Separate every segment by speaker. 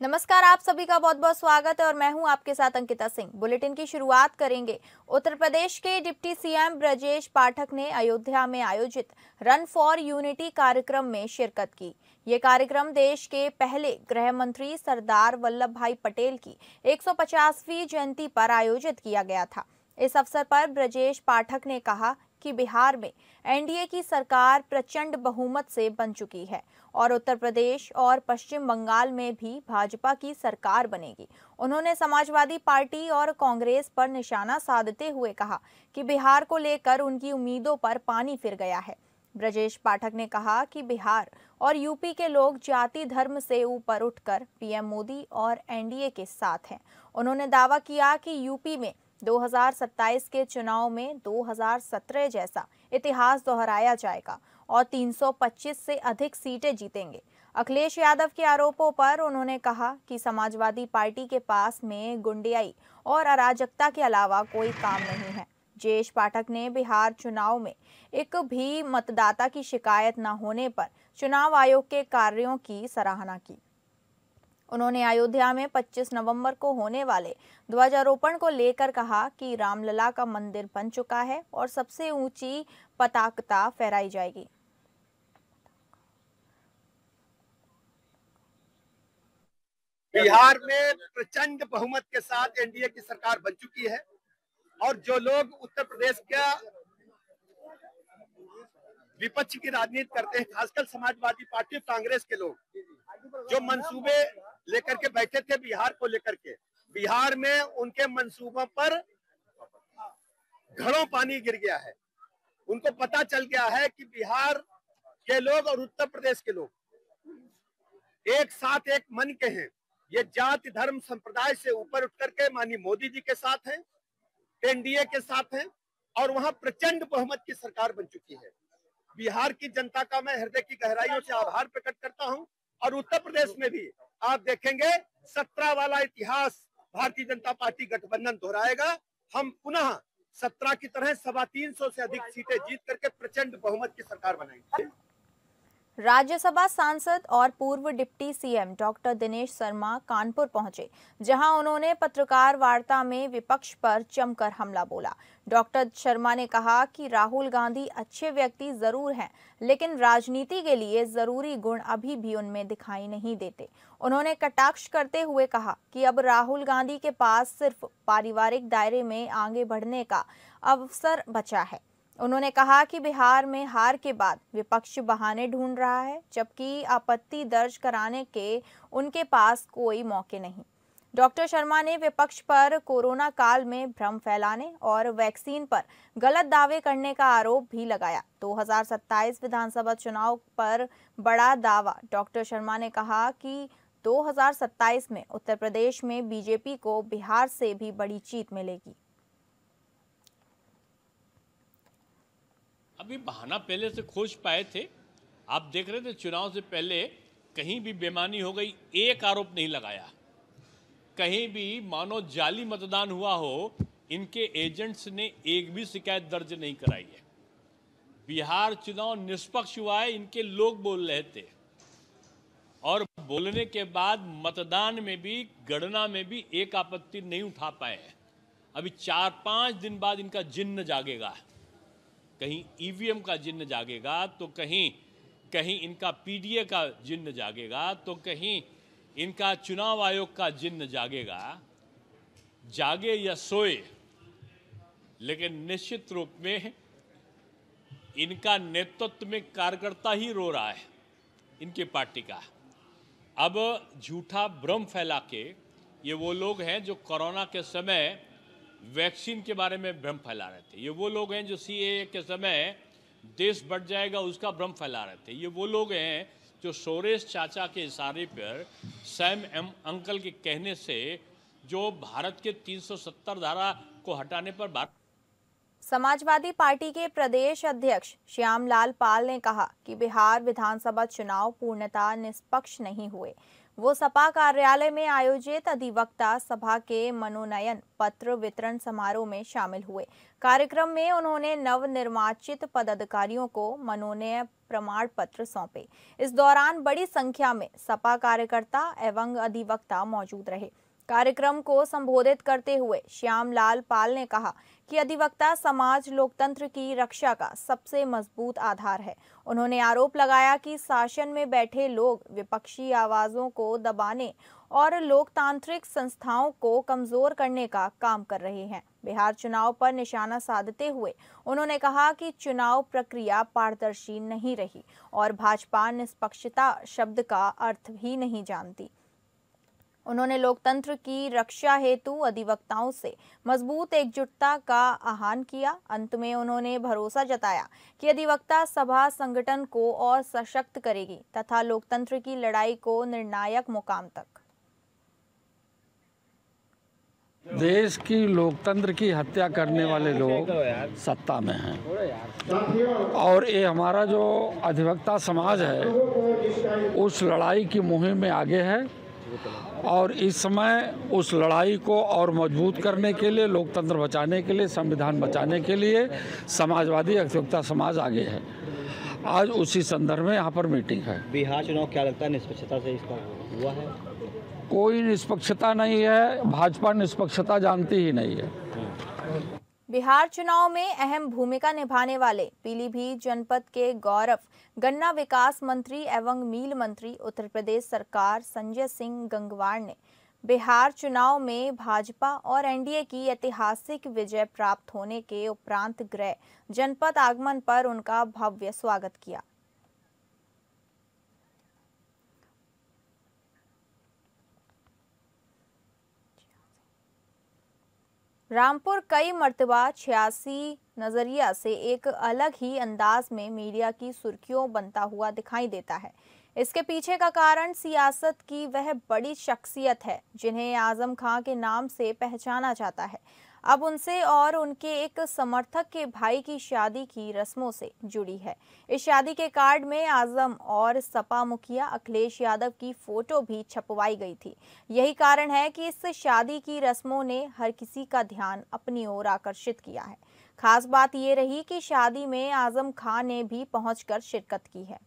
Speaker 1: नमस्कार, आप सभी का बहुत बहुत स्वागत है और मैं हूं आपके साथ अंकिता सिंह। बुलेटिन की शुरुआत करेंगे। उत्तर प्रदेश के डिप्टी सीएम ब्रजेश पाठक ने अयोध्या में आयोजित रन फॉर यूनिटी कार्यक्रम में शिरकत की। ये कार्यक्रम देश के पहले गृह मंत्री सरदार वल्लभ भाई पटेल की 150वीं जयंती पर आयोजित किया गया था। इस अवसर पर ब्रजेश पाठक ने कहा कि बिहार में एनडीए की सरकार प्रचंड बहुमत से बन चुकी है और उत्तर प्रदेश और पश्चिम बंगाल में भी भाजपा की सरकार बनेगी। उन्होंने समाजवादी पार्टी और कांग्रेस पर निशाना साधते हुए कहा कि बिहार को लेकर उनकी उम्मीदों पर पानी फिर गया है। ब्रजेश पाठक ने कहा कि बिहार और यूपी के लोग जाति धर्म से ऊपर उठकर पीएम मोदी और एनडीए के साथ हैं। उन्होंने दावा किया कि यूपी में 2027 के चुनाव में 2017 जैसा इतिहास दोहराया जाएगा और 325 से अधिक सीटें जीतेंगे। अखिलेश यादव के आरोपों पर उन्होंने कहा कि समाजवादी पार्टी के पास में गुंडियाई और अराजकता के अलावा कोई काम नहीं है। ब्रजेश पाठक ने बिहार चुनाव में एक भी मतदाता की शिकायत न होने पर चुनाव आयोग के कार्यों की सराहना की। उन्होंने अयोध्या में 25 नवंबर को होने वाले ध्वजारोपण को लेकर कहा कि रामलला का मंदिर बन चुका है और सबसे ऊंची पताका फहराई जाएगी।
Speaker 2: बिहार में प्रचंड बहुमत के साथ एनडीए की सरकार बन चुकी है और जो लोग उत्तर प्रदेश का विपक्ष की राजनीति करते हैं, खासकर समाजवादी पार्टी और कांग्रेस के लोग, जो मंसूबे लेकर के बैठे थे बिहार को लेकर के, बिहार में उनके मंसूबों पर घड़ों पानी गिर गया है। उनको पता चल गया है कि बिहार के लोग और उत्तर प्रदेश के लोग एक साथ एक मन के हैं। ये जाति धर्म संप्रदाय से ऊपर उठ करके माननीय मोदी जी के साथ हैं, एनडीए के साथ हैं और वहां प्रचंड बहुमत की सरकार बन चुकी है। बिहार की जनता का मैं हृदय की गहराइयों से आभार प्रकट करता हूं और उत्तर प्रदेश में भी आप देखेंगे 17 वाला इतिहास भारतीय जनता पार्टी गठबंधन दोहराएगा। हम पुनः 17 की तरह 325 से अधिक सीटें जीत करके प्रचंड बहुमत की सरकार बनाएंगे।
Speaker 1: राज्यसभा सांसद और पूर्व deputy CM doctor Dinesh Sharma Kanpur पहुंचे, जहां उन्होंने पत्रकार वार्ता में विपक्ष पर जमकर हमला बोला। डॉक्टर शर्मा ने कहा कि राहुल गांधी अच्छे व्यक्ति जरूर हैं, लेकिन राजनीति के लिए जरूरी गुण अभी भी उनमें दिखाई नहीं देते। उन्होंने कटाक्ष करते हुए कहा कि अब राहुल गांधी के पास सिर्फ पारिवारिक दायरे में आगे बढ़ने का अवसर बचा है। उन्होंने कहा कि बिहार में हार के बाद विपक्ष बहाने ढूंढ रहा है, जबकि आपत्ति दर्ज कराने के उनके पास कोई मौके नहीं। डॉक्टर शर्मा ने विपक्ष पर कोरोना काल में भ्रम फैलाने और वैक्सीन पर गलत दावे करने का आरोप भी लगाया। 2027 विधानसभा चुनाव पर बड़ा दावा। डॉक्टर शर्मा ने कहा कि 2027 में उत्तर प्रदेश में बीजेपी को बिहार से भी बड़ी जीत मिलेगी।
Speaker 3: अभी बहाना पहले से खोज पाए थे। आप देख रहे थे चुनाव से पहले कहीं भी बेईमानी हो गई, एक आरोप नहीं लगाया। कहीं भी मानो जाली मतदान हुआ हो, इनके एजेंट्स ने एक भी शिकायत दर्ज नहीं कराई है। बिहार चुनाव निष्पक्ष हुआ है, इनके लोग बोल रहे थे और बोलने के बाद मतदान में भी गणना में भी एक आपत्ति नहीं उठा पाए हैं। अभी 4-5 दिन बाद इनका जिन्न जागेगा। कहीं ईवीएम का जिन्न जागेगा तो कहीं इनका पीडीए का जिन्न जागेगा, तो कहीं इनका चुनाव आयोग का जिन्न जागेगा। जागे या सोए, लेकिन निश्चित रूप में इनका नेतृत्व में कार्यकर्ता ही रो रहा है इनकी पार्टी का। अब झूठा भ्रम फैला के ये वो लोग हैं जो कोरोना के समय वैक्सीन के बारे में भ्रम फैला रहे थे। ये वो लोग हैं जो सीएए के समय देश बढ़ जाएगा उसका भ्रम फैला रहे थे। ये वो लोग हैं जो सोरेश चाचा के इशारे पर सैम एम अंकल के कहने से जो भारत के 370 धारा को हटाने पर
Speaker 1: समाजवादी पार्टी के प्रदेश अध्यक्ष श्यामलाल पाल ने कहा कि बिहार विधानसभा चुनाव पूर्णतः निष्पक्ष नहीं हुए। वो सपा कार्यालय में आयोजित अधिवक्ता सभा के मनोनयन पत्र वितरण समारोह में शामिल हुए। कार्यक्रम में उन्होंने नवनिर्वाचित पदाधिकारियों को मनोनयन प्रमाण पत्र सौंपे। इस दौरान बड़ी संख्या में सपा कार्यकर्ता एवं अधिवक्ता मौजूद रहे। कार्यक्रम को संबोधित करते हुए श्यामलाल पाल ने कहा कि अधिवक्ता समाज लोकतंत्र की रक्षा का सबसे मजबूत आधार है। उन्होंने आरोप लगाया कि शासन में बैठे लोग विपक्षी आवाजों को दबाने और लोकतांत्रिक संस्थाओं को कमजोर करने का काम कर रहे हैं। बिहार चुनाव पर निशाना साधते हुए उन्होंने कहा कि चुनाव प्रक्रिया पारदर्शी नहीं रही और भाजपा निष्पक्षता शब्द का अर्थ भी नहीं जानती। उन्होंने लोकतंत्र की रक्षा हेतु अधिवक्ताओं से मजबूत एकजुटता का आह्वान किया। अंत में उन्होंने भरोसा जताया कि अधिवक्ता सभा संगठन को और सशक्त करेगी तथा लोकतंत्र की लड़ाई को निर्णायक मुकाम तक।
Speaker 4: देश की लोकतंत्र की हत्या करने वाले लोग सत्ता में हैं और ये हमारा जो अधिवक्ता समाज है उस लड़ाई की मुहिम में आगे है और इस समय उस लड़ाई को और मजबूत करने के लिए, लोकतंत्र बचाने के लिए, संविधान बचाने के लिए समाजवादी अधिवक्ता समाज आगे है। आज उसी संदर्भ में यहाँ पर मीटिंग है।
Speaker 5: बिहार चुनाव क्या लगता है निष्पक्षता से इसका हुआ है?
Speaker 4: कोई निष्पक्षता नहीं है, भाजपा निष्पक्षता जानती ही नहीं है।
Speaker 1: बिहार चुनाव में अहम भूमिका निभाने वाले पीलीभीत जनपद के गौरव गन्ना विकास मंत्री एवं मील मंत्री उत्तर प्रदेश सरकार संजय सिंह गंगवार ने बिहार चुनाव में भाजपा और एनडीए की ऐतिहासिक विजय प्राप्त होने के उपरांत गृह जनपद आगमन पर उनका भव्य स्वागत किया। रामपुर कई मर्तबा 86 नजरिया से एक अलग ही अंदाज में मीडिया की सुर्खियों बनता हुआ दिखाई देता है। इसके पीछे का कारण सियासत की वह बड़ी शख्सियत है जिन्हें आजम खां के नाम से पहचाना जाता है। अब उनसे और उनके एक समर्थक के भाई की शादी की रस्मों से जुड़ी है। इस शादी के कार्ड में आजम और सपा मुखिया अखिलेश यादव की फोटो भी छपवाई गई थी। यही कारण है कि इस शादी की रस्मों ने हर किसी का ध्यान अपनी ओर आकर्षित किया है। खास बात ये रही कि शादी में आजम खां ने भी पहुंचकर शिरकत की है।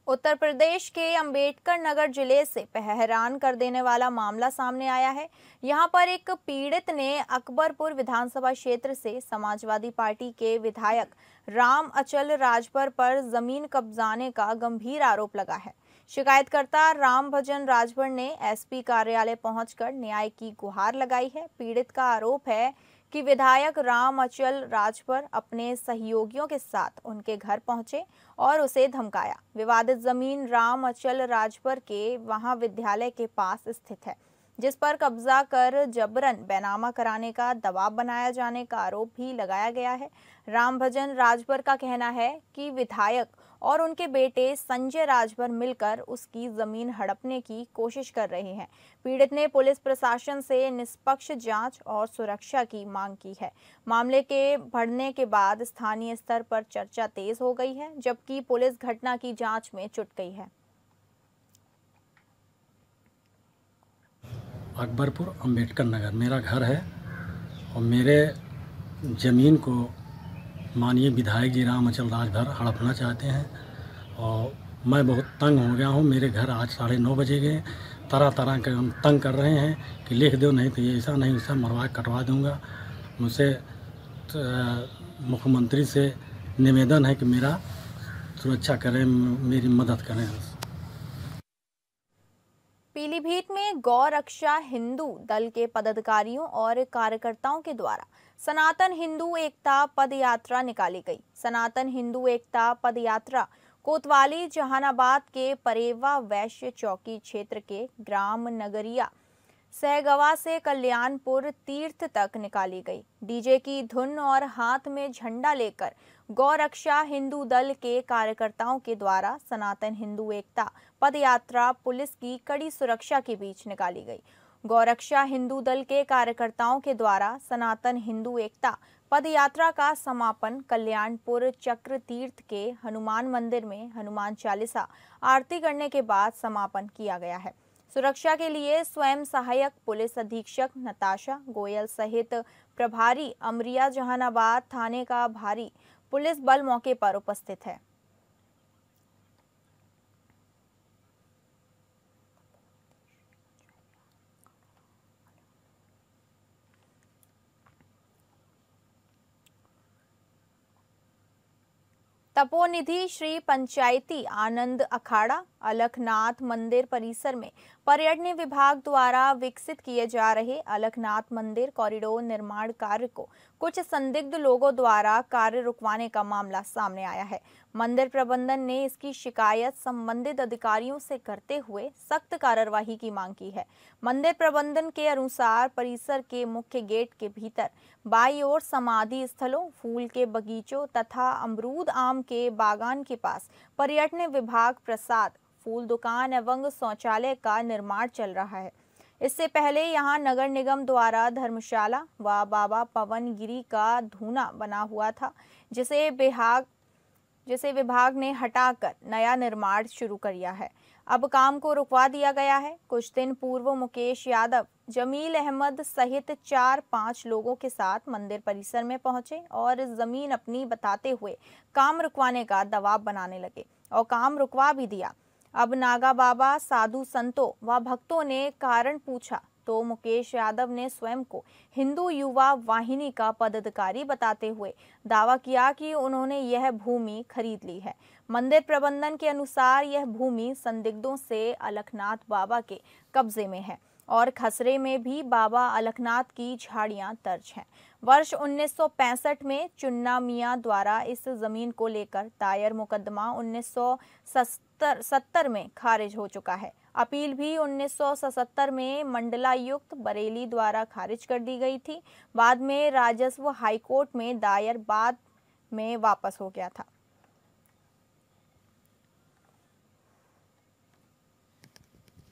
Speaker 1: उत्तर प्रदेश के अंबेडकर नगर जिले से हैरान कर देने वाला मामला सामने आया है। यहां पर एक पीड़ित ने अकबरपुर विधानसभा क्षेत्र से समाजवादी पार्टी के विधायक राम अचल राजभर पर जमीन कब्जाने का गंभीर आरोप लगा है। शिकायतकर्ता राम भजन राजभर ने एसपी कार्यालय पहुंचकर न्याय की गुहार लगाई है। पीड़ित का आरोप है कि विधायक राम अचल राजभर अपने सहयोगियों के साथ उनके घर पहुंचे और उसे धमकाया। विवादित जमीन राम अचल राजभर के वहां विद्यालय के पास स्थित है, जिस पर कब्जा कर जबरन बैनामा कराने का दबाव बनाया जाने का आरोप भी लगाया गया है। राम भजन राजभर का कहना है कि विधायक और उनके बेटे संजय राजभर मिलकर उसकी जमीन हड़पने की कोशिश कर रहे हैं। पीड़ित ने पुलिस प्रशासन से निष्पक्ष जांच और सुरक्षा की मांग की है। मामले के बढ़ने के बाद स्थानीय स्तर पर चर्चा तेज हो गई है, जबकि पुलिस घटना की जांच में जुट गई है।
Speaker 6: अकबरपुर अंबेडकर नगर मेरा घर है और मेरे ज़मीन को माननीय विधायक जी राम अचल राजभर हड़पना चाहते हैं और मैं बहुत तंग हो गया हूँ। मेरे घर आज 9:30 बजे गए, तरह तरह के हम तंग कर रहे हैं कि लिख दो, नहीं तो ये ऐसा नहीं ऐसा मरवा कटवा दूँगा। मुझसे मुख्यमंत्री से निवेदन है कि मेरा सुरक्षा करें, मेरी मदद करें।
Speaker 1: पीलीभीत में गौ रक्षा हिंदू दल के पदाधिकारियों और कार्यकर्ताओं के द्वारा सनातन हिंदू एकता पद यात्रा निकाली गई। सनातन हिंदू एकता पद यात्रा कोतवाली जहानाबाद के परेवा वैश्य चौकी क्षेत्र के ग्राम नगरिया सहगवा से कल्याणपुर तीर्थ तक निकाली गई। डीजे की धुन और हाथ में झंडा लेकर गौ रक्षा हिंदू दल के कार्यकर्ताओं के द्वारा सनातन हिंदू एकता पद यात्रा पुलिस की कड़ी सुरक्षा के बीच निकाली गई। गौरक्षा हिंदू दल के कार्यकर्ताओं के द्वारा सनातन हिंदू एकता पद यात्रा का समापन कल्याणपुर चक्र तीर्थ के हनुमान मंदिर में हनुमान चालीसा आरती करने के बाद समापन किया गया है। सुरक्षा के लिए स्वयं सहायक पुलिस अधीक्षक नताशा गोयल सहित प्रभारी अमरिया जहानाबाद थाने का भारी पुलिस बल मौके पर उपस्थित है। तपोनिधि श्री पंचायती आनंद अखाड़ा अलखनाथ मंदिर परिसर में पर्यटन विभाग द्वारा विकसित किए जा रहे अलखनाथ मंदिर कॉरिडोर निर्माण कार्य को कुछ संदिग्ध लोगों द्वारा कार्य रुकवाने का मामला सामने आया है। मंदिर प्रबंधन ने इसकी शिकायत संबंधित अधिकारियों से करते हुए सख्त कार्रवाई की मांग की है। मंदिर प्रबंधन के अनुसार परिसर के मुख्य गेट के भीतर बाईं ओर समाधि स्थलों, फूल के बगीचों तथा अमरूद आम के बागान के पास पर्यटन विभाग प्रसाद फूल दुकान एवं शौचालय का निर्माण चल रहा है। इससे पहले यहां नगर निगम द्वारा धर्मशाला व बाबा पवन गिरी का धूना बना हुआ था, जिसे विभाग ने हटाकर नया निर्माण शुरू किया है। अब काम को रुकवा दिया गया है। कुछ दिन पूर्व मुकेश यादव, जमील अहमद सहित 4-5 लोगों के साथ मंदिर परिसर में पहुंचे और जमीन अपनी बताते हुए काम रुकवाने का दबाव बनाने लगे और काम रुकवा भी दिया। अब नागा बाबा, साधु संतों व भक्तों ने कारण पूछा तो मुकेश यादव ने स्वयं को हिंदू युवा वाहिनी का पदाधिकारी बताते हुए दावा किया कि उन्होंने यह भूमि खरीद ली है। मंदिर प्रबंधन के अनुसार यह भूमि संदिग्धों से अलखनाथ बाबा के कब्जे में है और खसरे में भी बाबा अलखनाथ की झाड़ियां दर्ज हैं। वर्ष 1965 में चुन्ना मियां द्वारा इस जमीन को लेकर दायर मुकदमा 1970 में खारिज हो चुका है। अपील भी 1977 में मंडलायुक्त बरेली द्वारा खारिज कर दी गई थी। बाद में राजस्व हाईकोर्ट में दायर बाद में वापस हो गया था।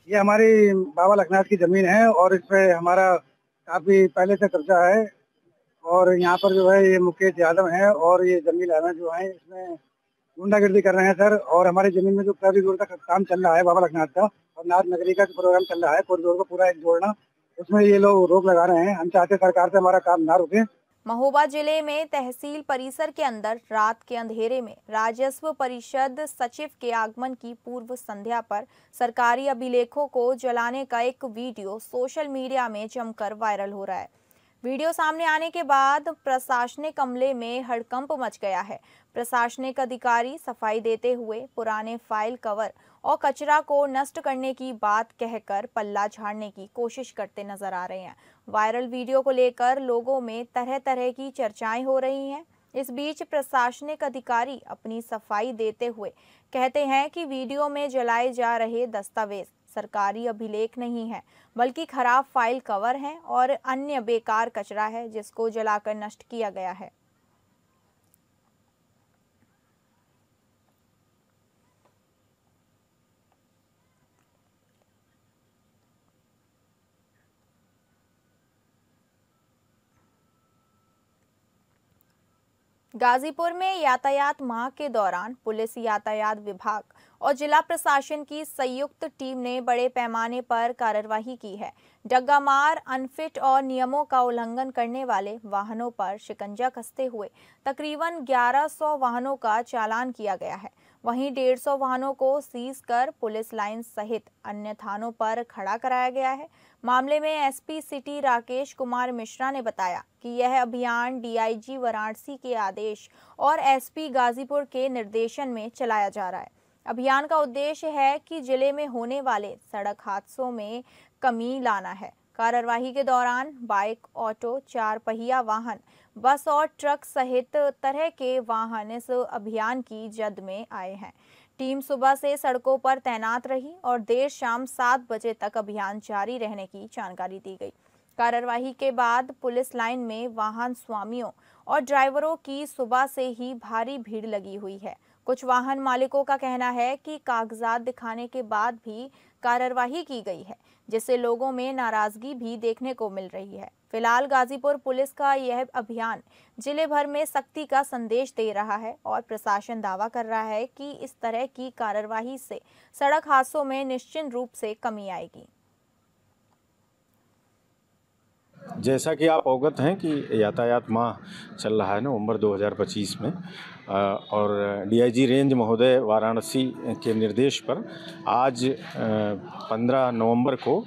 Speaker 7: ये हमारी बाबा अलखनाथ की जमीन है और इस पे हमारा काफी पहले से कब्जा है और यहाँ पर जो है ये मुकेश यादव है और ये जमील अहमद जो है इसमें गुंडागर्दी कर रहे हैं सर। और हमारी जमीन में जो कॉरिडोर का काम चल रहा है बाबा अलखनाथ का और नाथ नगरी का प्रोग्राम चल रहा है, कॉरिडोर को पूरा एक जोड़ना, उसमें ये लोग रोक लगा रहे हैं। हम चाहते हैं सरकार से हमारा काम ना रुके।
Speaker 1: महोबा जिले में तहसील परिसर के अंदर रात के अंधेरे में राजस्व परिषद सचिव के आगमन की पूर्व संध्या पर सरकारी अभिलेखों को जलाने का एक वीडियो सोशल मीडिया में जमकर वायरल हो रहा है। वीडियो सामने आने के बाद प्रशासनिक अमले में हड़कंप मच गया है। प्रशासनिक अधिकारी सफाई देते हुए पुराने फाइल कवर और कचरा को नष्ट करने की बात कहकर पल्ला झाड़ने की कोशिश करते नजर आ रहे हैं। वायरल वीडियो को लेकर लोगों में तरह तरह की चर्चाएं हो रही हैं। इस बीच प्रशासनिक अधिकारी अपनी सफाई देते हुए कहते हैं कि वीडियो में जलाए जा रहे दस्तावेज सरकारी अभिलेख नहीं है, बल्कि खराब फाइल कवर हैं और अन्य बेकार कचरा है जिसको जलाकर नष्ट किया गया है। गाजीपुर में यातायात माह के दौरान पुलिस, यातायात विभाग और जिला प्रशासन की संयुक्त टीम ने बड़े पैमाने पर कार्रवाई की है। डग्गा मार, अनफिट और नियमों का उल्लंघन करने वाले वाहनों पर शिकंजा कसते हुए तकरीबन 1100 वाहनों का चालान किया गया है। वहीं 150 वाहनों को सीज कर पुलिस लाइन सहित अन्य थानों पर खड़ा कराया गया है। मामले में एसपी सिटी राकेश कुमार मिश्रा ने बताया कि यह अभियान डीआईजी वाराणसी के आदेश और एसपी गाजीपुर के निर्देशन में चलाया जा रहा है। अभियान का उद्देश्य है कि जिले में होने वाले सड़क हादसों में कमी लाना है। कार्रवाई के दौरान बाइक, ऑटो, 4 पहिया वाहन, बस और ट्रक सहित तरह के वाहन इस अभियान की जद में आए हैं। टीम सुबह से सड़कों पर तैनात रही और देर शाम 7 बजे तक अभियान जारी रहने की जानकारी दी गई। कार्रवाई के बाद पुलिस लाइन में वाहन स्वामियों और ड्राइवरों की सुबह से ही भारी भीड़ लगी हुई है। कुछ वाहन मालिकों का कहना है कि कागजात दिखाने के बाद भी कार्रवाई की गई है, जिससे लोगों में नाराजगी भी देखने को मिल रही है। फिलहाल गाजीपुर पुलिस का यह अभियान जिले भर में सख्ती का संदेश दे रहा है और प्रशासन दावा कर रहा है कि इस तरह की कार्रवाई से सड़क हादसों में निश्चित रूप से कमी आएगी।
Speaker 8: जैसा कि आप अवगत हैं कि यातायात माह चल रहा है नवंबर 2025 में और डीआईजी रेंज महोदय वाराणसी के निर्देश पर आज 15 नवंबर को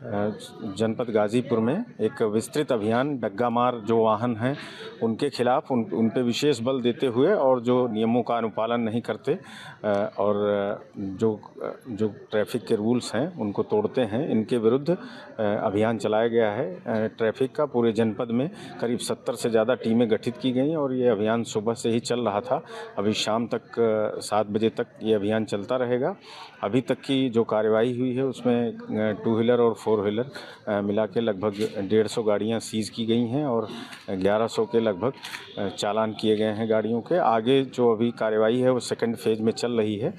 Speaker 8: जनपद गाजीपुर में एक विस्तृत अभियान डग्गा मार जो वाहन हैं उनके खिलाफ उन पे विशेष बल देते हुए और जो नियमों का अनुपालन नहीं करते और जो ट्रैफिक के रूल्स हैं उनको तोड़ते हैं, इनके विरुद्ध अभियान चलाया गया है। ट्रैफिक का पूरे जनपद में करीब 70 से ज़्यादा टीमें गठित की गई और ये अभियान सुबह से ही चल रहा था। अभी शाम तक 7 बजे तक ये अभियान चलता रहेगा। अभी तक की जो कार्रवाई हुई है उसमें 2 व्हीलर और 4 व्हीलर मिला के लगभग 150 गाड़ियां सीज की गई हैं और 1100 के लगभग चालान किए गए हैं गाड़ियों के। आगे जो अभी कार्रवाई है वो सेकंड फेज में चल रही है।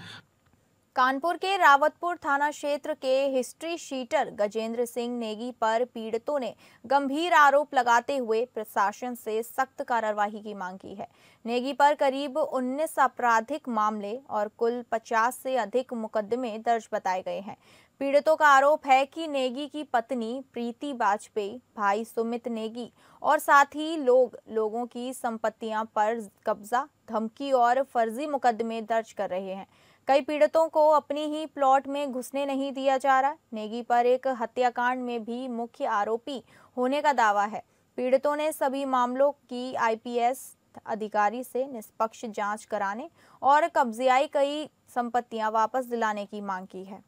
Speaker 1: कानपुर के रावतपुर थाना क्षेत्र के हिस्ट्री शीटर गजेंद्र सिंह नेगी पर पीड़ितों ने गंभीर आरोप लगाते हुए प्रशासन से सख्त कार्रवाई की मांग की है। नेगी पर करीब 19 आपराधिक मामले और कुल 50 से अधिक मुकदमे दर्ज बताए गए हैं। पीड़ितों का आरोप है कि नेगी की पत्नी प्रीति वाजपेयी, भाई सुमित नेगी और साथ ही लोगों की संपत्तियां पर कब्जा, धमकी और फर्जी मुकदमे दर्ज कर रहे हैं। कई पीड़ितों को अपनी ही प्लॉट में घुसने नहीं दिया जा रहा। नेगी पर एक हत्याकांड में भी मुख्य आरोपी होने का दावा है। पीड़ितों ने सभी मामलों की आईपीएस अधिकारी से निष्पक्ष जांच कराने और कब्जियाई कई संपत्तियां वापस दिलाने की मांग की है।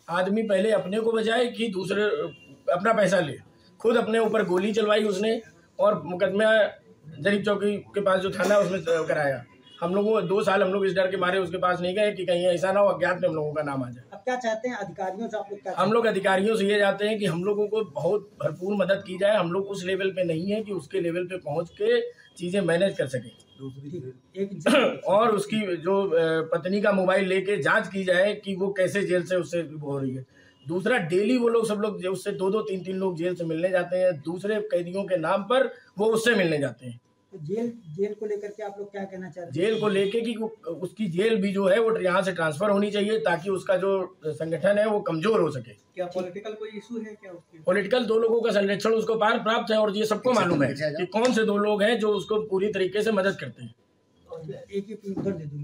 Speaker 9: आदमी पहले अपने को बचाए कि दूसरे अपना पैसा ले, खुद अपने ऊपर गोली चलवाई उसने और मुकदमा जरीब चौकी के पास जो थाना उसमें कराया। हम लोगों को 2 साल हम लोग इस डर के मारे उसके पास नहीं गए कि कहीं ऐसा ना हो अज्ञात में हम लोगों का नाम आ जाए।
Speaker 10: अब क्या चाहते हैं अधिकारियों से आप लोग?
Speaker 9: हम लोग अधिकारियों से ये चाहते हैं कि हम लोगों को बहुत भरपूर मदद की जाए। हम लोग उस लेवल पे नहीं है कि उसके लेवल पे पहुंच के चीजें मैनेज कर सकें। और उसकी जो पत्नी का मोबाइल लेके जांच की जाए कि वो कैसे जेल से उससे हो रही है। दूसरा, डेली वो लोग सब लोग उससे 2-2, 3-3 लोग जेल से मिलने जाते हैं। दूसरे कैदियों के नाम पर वो उससे मिलने जाते हैं।
Speaker 10: तो जेल को लेकर के आप लोग क्या कहना चाहते हैं?
Speaker 9: जेल को लेके कि उसकी जेल भी जो है वो यहाँ से ट्रांसफर होनी चाहिए ताकि उसका जो संगठन है वो कमजोर हो सके।
Speaker 10: क्या पॉलिटिकल कोई इशू है क्या उसके?
Speaker 9: पॉलिटिकल 2 लोगों का संरक्षण उसको पार प्राप्त है और ये सबको मालूम है कि कौन से 2 लोग हैं जो उसको पूरी तरीके से मदद करते हैं।
Speaker 10: एक उधर दे दूं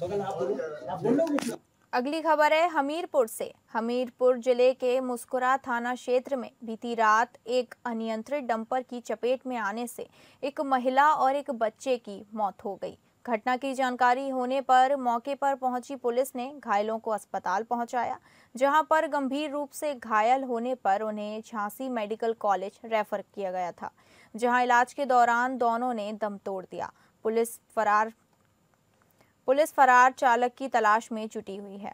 Speaker 10: बगल आप बोलो।
Speaker 1: अगली खबर है हमीरपुर से। हमीरपुर जिले के मुस्कुरा थाना क्षेत्र में बीती रात एक अनियंत्रित डंपर की चपेट में आने से एक महिला और एक बच्चे की मौत हो गई। घटना की जानकारी होने पर मौके पर पहुंची पुलिस ने घायलों को अस्पताल पहुंचाया, जहां पर गंभीर रूप से घायल होने पर उन्हें झांसी मेडिकल कॉलेज रेफर किया गया था, जहां इलाज के दौरान दोनों ने दम तोड़ दिया। पुलिस फरार चालक की तलाश में जुटी हुई है।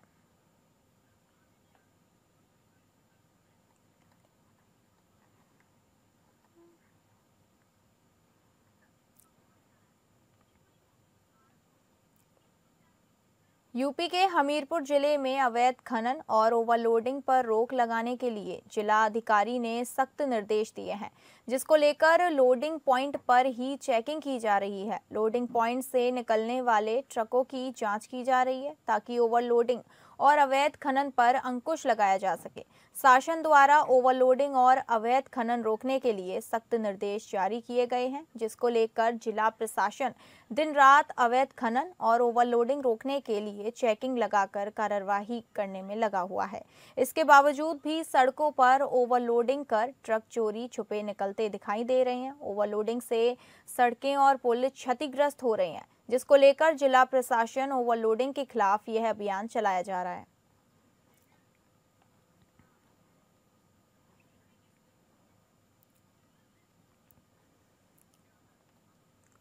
Speaker 1: यूपी के हमीरपुर जिले में अवैध खनन और ओवरलोडिंग पर रोक लगाने के लिए जिला अधिकारी ने सख्त निर्देश दिए हैं, जिसको लेकर लोडिंग पॉइंट पर ही चेकिंग की जा रही है। लोडिंग पॉइंट से निकलने वाले ट्रकों की जांच की जा रही है ताकि ओवरलोडिंग और अवैध खनन पर अंकुश लगाया जा सके। शासन द्वारा ओवरलोडिंग और अवैध खनन रोकने के लिए सख्त निर्देश जारी किए गए हैं, जिसको लेकर जिला प्रशासन दिन रात अवैध खनन और ओवरलोडिंग रोकने के लिए चेकिंग लगाकर कार्रवाई करने में लगा हुआ है। इसके बावजूद भी सड़कों पर ओवरलोडिंग कर ट्रक चोरी छुपे निकलते दिखाई दे रहे हैं। ओवरलोडिंग से सड़कें और पुल क्षतिग्रस्त हो रहे हैं, जिसको लेकर जिला प्रशासन ओवरलोडिंग के खिलाफ यह अभियान चलाया जा रहा है।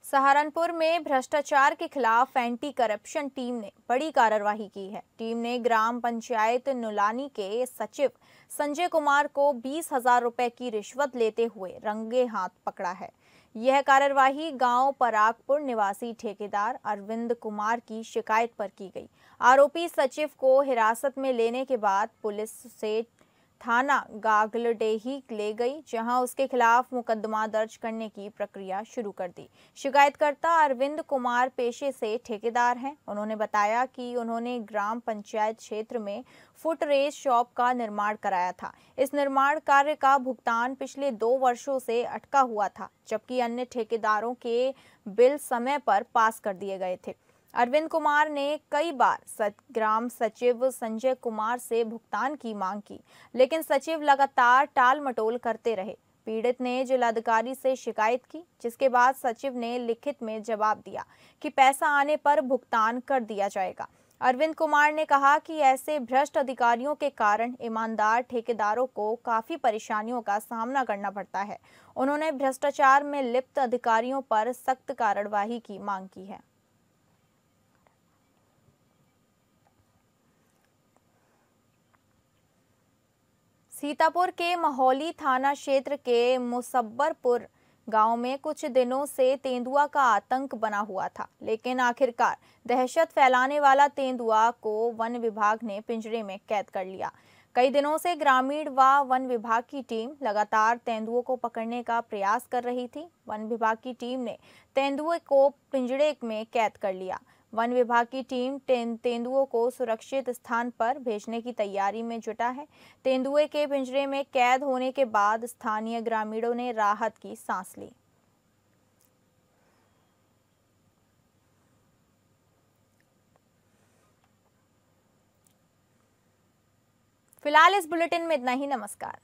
Speaker 1: सहारनपुर में भ्रष्टाचार के खिलाफ एंटी करप्शन टीम ने बड़ी कार्रवाई की है। टीम ने ग्राम पंचायत नुलानी के सचिव संजय कुमार को 20,000 रुपए की रिश्वत लेते हुए रंगे हाथ पकड़ा है। यह कार्रवाई गांव परागपुर निवासी ठेकेदार अरविंद कुमार की शिकायत पर की गई। आरोपी सचिव को हिरासत में लेने के बाद पुलिस से थाना गागलडेही ले गई, जहां उसके खिलाफ मुकदमा दर्ज करने की प्रक्रिया शुरू कर दी। शिकायतकर्ता अरविंद कुमार पेशे से ठेकेदार हैं। उन्होंने बताया कि उन्होंने ग्राम पंचायत क्षेत्र में फुट रेस शॉप का निर्माण कराया था। इस निर्माण कार्य का भुगतान पिछले 2 वर्षों से अटका हुआ था, जबकि अन्य ठेकेदारों के बिल समय पर पास कर दिए गए थे। अरविंद कुमार ने कई बार ग्राम सचिव संजय कुमार से भुगतान की मांग की, लेकिन सचिव लगातार टाल मटोल करते रहे। पीड़ित ने जिलाधिकारी से शिकायत की, जिसके बाद सचिव ने लिखित में जवाब दिया कि पैसा आने पर भुगतान कर दिया जाएगा। अरविंद कुमार ने कहा कि ऐसे भ्रष्ट अधिकारियों के कारण ईमानदार ठेकेदारों को काफी परेशानियों का सामना करना पड़ता है। उन्होंने भ्रष्टाचार में लिप्त अधिकारियों पर सख्त कार्रवाई की मांग की है। सीतापुर के महोली थाना क्षेत्र के मुसब्बरपुर गांव में कुछ दिनों से तेंदुआ का आतंक बना हुआ था, लेकिन आखिरकार दहशत फैलाने वाला तेंदुआ को वन विभाग ने पिंजरे में कैद कर लिया। कई दिनों से ग्रामीण व वन विभाग की टीम लगातार तेंदुओं को पकड़ने का प्रयास कर रही थी। वन विभाग की टीम ने तेंदुए को पिंजरे में कैद कर लिया। वन विभाग की टीम तेंदुओं को सुरक्षित स्थान पर भेजने की तैयारी में जुटा है। तेंदुए के पिंजरे में कैद होने के बाद स्थानीय ग्रामीणों ने राहत की सांस ली। फिलहाल इस बुलेटिन में इतना ही। नमस्कार।